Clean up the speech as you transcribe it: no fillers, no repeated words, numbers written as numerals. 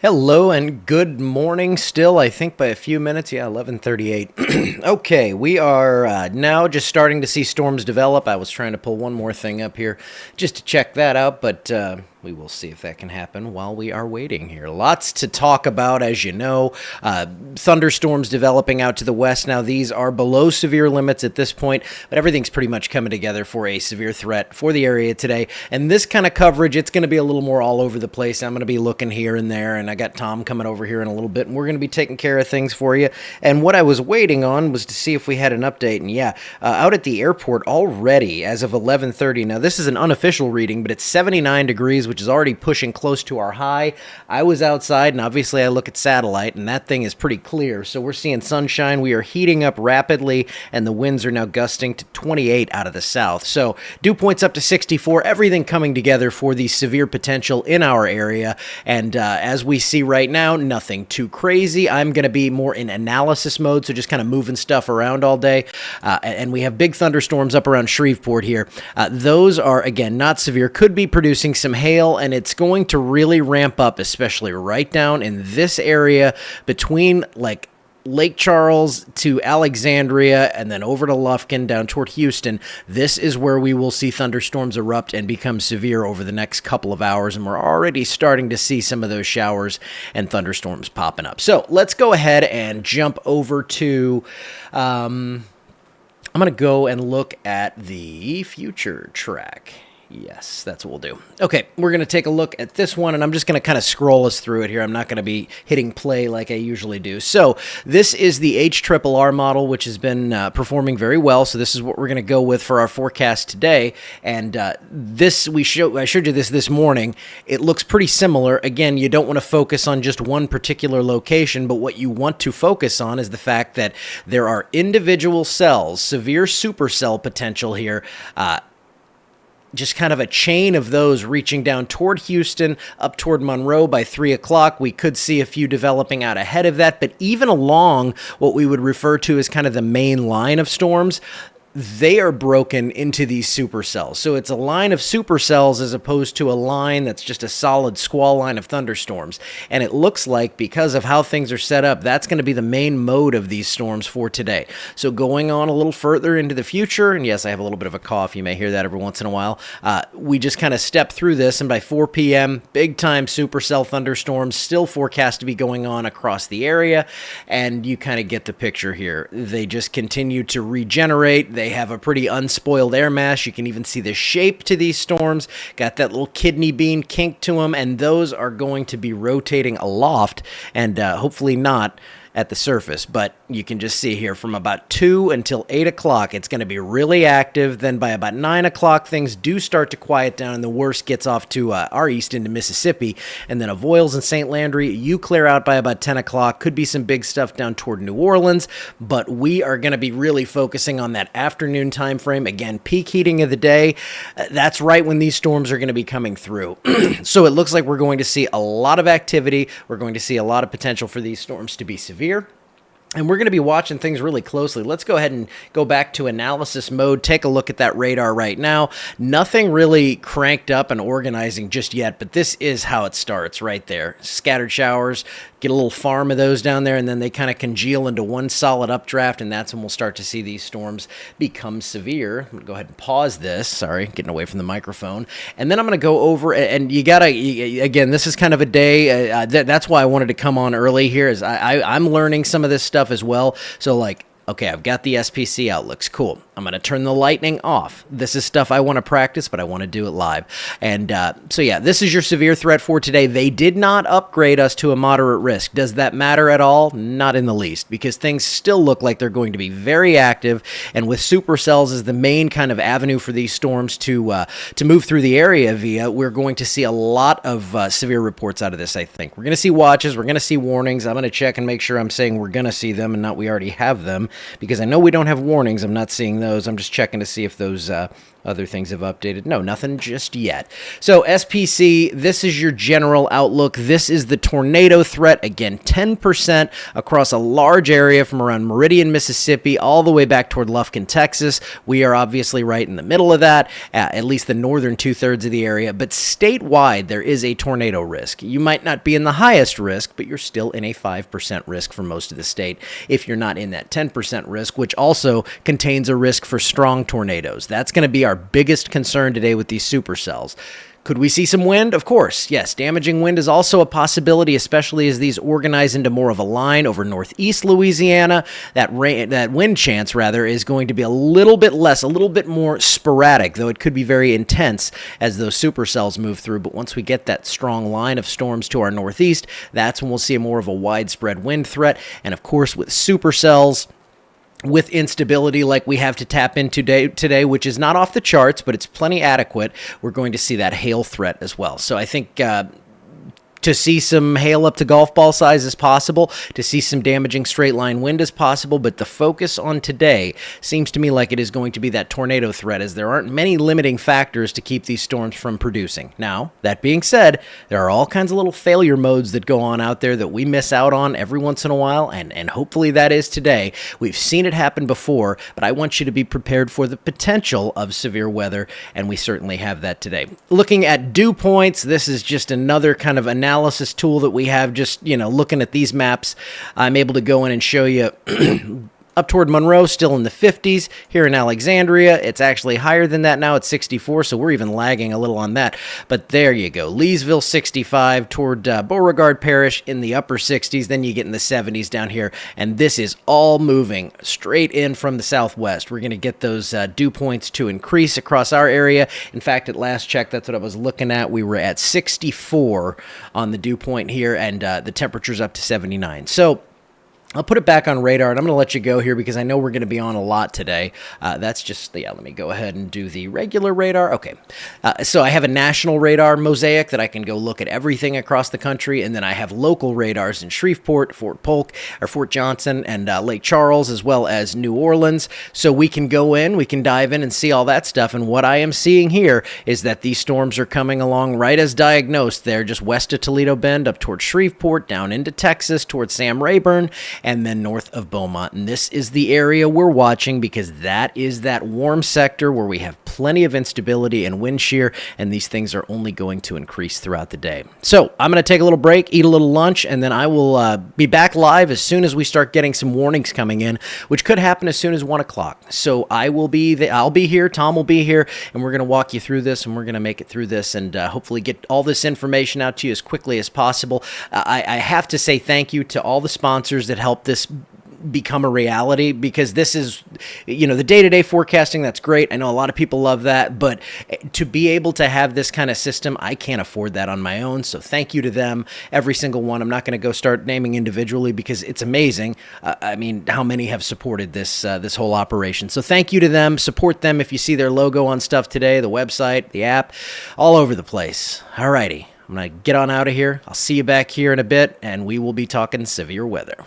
Hello and good morning still, I think by a few minutes. Yeah, 11:38. Okay, we are now just starting to see storms develop. I was trying to pull one more thing up here just to check that out, but we will see if that can happen while we are waiting here. Lots to talk about, as you know. Thunderstorms developing out to the west. Now, these are below severe limits at this point, but everything's pretty much coming together for a severe threat for the area today. And this kind of coverage, it's going to be a little more all over the place. I'm going to be looking here and there, and I got Tom coming over here in a little bit, and we're going to be taking care of things for you. And what I was waiting on was to see if we had an update. And yeah, out at the airport already, as of 11:30. Now, this is an unofficial reading, but it's 79 degrees, which is already pushing close to our high. I was outside, and obviously I look at satellite, and that thing is pretty clear. So we're seeing sunshine. We are heating up rapidly, and the winds are now gusting to 28 out of the south. So dew points up to 64. Everything coming together for the severe potential in our area. And as we see right now, nothing too crazy. I'm going to be more in analysis mode, so just kind of moving stuff around all day. And we have big thunderstorms up around Shreveport here. Those are, again, not severe. Could be producing some hail, and it's going to really ramp up, especially right down in this area between like Lake Charles to Alexandria and then over to Lufkin down toward Houston. This is where we will see thunderstorms erupt and become severe over the next couple of hours, and we're already starting to see some of those showers and thunderstorms popping up. So let's go ahead and jump over to I'm going to go and look at the future track. Yes, that's what we'll do. Okay, we're going to take a look at this one, and I'm just going to kind of scroll us through it here. I'm not going to be hitting play like I usually do. So this is the HRRR model, which has been performing very well. So this is what we're going to go with for our forecast today. And I showed you this morning. It looks pretty similar. Again, you don't want to focus on just one particular location, but what you want to focus on is the fact that there are individual cells, severe supercell potential here, just kind of a chain of those reaching down toward Houston, up toward Monroe by 3 o'clock. We could see a few developing out ahead of that, but even along what we would refer to as kind of the main line of storms, they are broken into these supercells. So it's a line of supercells as opposed to a line that's just a solid squall line of thunderstorms. And it looks like, because of how things are set up, that's going to be the main mode of these storms for today. So going on a little further into the future, and yes, I have a little bit of a cough. You may hear that every once in a while. We just kind of step through this, and by 4 p.m., big-time supercell thunderstorms still forecast to be going on across the area. And you kind of get the picture here. They just continue to regenerate. They have a pretty unspoiled air mass. You can even see the shape to these storms. Got that little kidney bean kink to them, and those are going to be rotating aloft and hopefully not at the surface. But you can just see here from about 2 until 8 o'clock, it's going to be really active. Then by about 9 o'clock, things do start to quiet down, and the worst gets off to our east into Mississippi. And then Avoyelles and St. Landry, you clear out by about 10 o'clock. Could be some big stuff down toward New Orleans, but we are going to be really focusing on that afternoon time frame. Again, peak heating of the day. That's right when these storms are going to be coming through. So it looks like we're going to see a lot of activity. We're going to see a lot of potential for these storms to be severe. And we're going to be watching things really closely. Let's go ahead and go back to analysis mode. Take a look at that radar right now. Nothing really cranked up and organizing just yet, but this is how it starts right there. Scattered showers, get a little farm of those down there, and then they kind of congeal into one solid updraft, and that's when we'll start to see these storms become severe. I'm going to go ahead and pause this. Sorry, getting away from the microphone. And then I'm going to go over, and you got to, again, this is kind of a day. That's why I wanted to come on early here, is I'm learning some of this stuff as well. So like, okay, I've got the SPC out. Looks cool. I'm going to turn the lightning off. This is stuff I want to practice, but I want to do it live. And so, yeah, this is your severe threat for today. They did not upgrade us to a moderate risk. Does that matter at all? Not in the least, because things still look like they're going to be very active. And with supercells as the main kind of avenue for these storms to move through the area via, we're going to see a lot of severe reports out of this, I think. We're going to see watches. We're going to see warnings. I'm going to check and make sure I'm saying we're going to see them and not we already have them. because I know we don't have warnings. I'm not seeing those. I'm just checking to see if those other things have updated. No, nothing just yet. So SPC, this is your general outlook. This is the tornado threat. Again, 10% across a large area from around Meridian, Mississippi, all the way back toward Lufkin, Texas. We are obviously right in the middle of that, at least the northern 2/3 of the area. But statewide, there is a tornado risk. You might not be in the highest risk, but you're still in a 5% risk for most of the state if you're not in that 10% risk, which also contains a risk for strong tornadoes. That's going to be our biggest concern today with these supercells. Could we see some wind? Of course, yes. Damaging wind is also a possibility, especially as these organize into more of a line over northeast Louisiana. That wind chance, rather, is going to be a little bit less, a little bit more sporadic, though it could be very intense as those supercells move through. But once we get that strong line of storms to our northeast, that's when we'll see more of a widespread wind threat. And of course, with supercells, with instability like we have to tap into today, which is not off the charts, but it's plenty adequate, we're going to see that hail threat as well. So I think to see some hail up to golf ball size is possible, to see some damaging straight line wind is possible, but the focus on today seems to me like it is going to be that tornado threat, as there aren't many limiting factors to keep these storms from producing. Now, that being said, there are all kinds of little failure modes that go on out there that we miss out on every once in a while, and hopefully that is today. We've seen it happen before, but I want you to be prepared for the potential of severe weather, and we certainly have that today. Looking at dew points, this is just another kind of analysis tool that we have. Just, looking at these maps, I'm able to go in and show you up toward Monroe, still in the 50s. Here in Alexandria, it's actually higher than that now. It's 64, so we're even lagging a little on that. But there you go. Leesville, 65, toward Beauregard Parish in the upper 60s. Then you get in the 70s down here. And this is all moving straight in from the southwest. We're going to get those dew points to increase across our area. In fact, at last check, that's what I was looking at. We were at 64 on the dew point here, and the temperature's up to 79. So I'll put it back on radar, and I'm going to let you go here because I know we're going to be on a lot today. That's just, let me go ahead and do the regular radar. Okay. So I have a national radar mosaic that I can go look at everything across the country, and then I have local radars in Shreveport, Fort Polk, or Fort Johnson, and Lake Charles, as well as New Orleans. So we can go in, we can dive in and see all that stuff, and what I am seeing here is that these storms are coming along right as diagnosed. They're just west of Toledo Bend, up towards Shreveport, down into Texas, towards Sam Rayburn, and then north of Beaumont. And this is the area we're watching because that is that warm sector where we have plenty of instability and wind shear, and these things are only going to increase throughout the day. So I'm going to take a little break, eat a little lunch, and then I will be back live as soon as we start getting some warnings coming in, which could happen as soon as 1 o'clock. So I'll be here, Tom will be here, and we're going to walk you through this, and we're going to make it through this, and hopefully get all this information out to you as quickly as possible. I have to say thank you to all the sponsors that helped this become a reality, because this is, the day-to-day forecasting, that's great. I know a lot of people love that, but to be able to have this kind of system, I can't afford that on my own. So thank you to them, every single one. I'm not going to go start naming individually because it's amazing. How many have supported this whole operation. So thank you to them. Support them if you see their logo on stuff today, the website, the app, all over the place. All righty. I'm going to get on out of here. I'll see you back here in a bit, and we will be talking severe weather.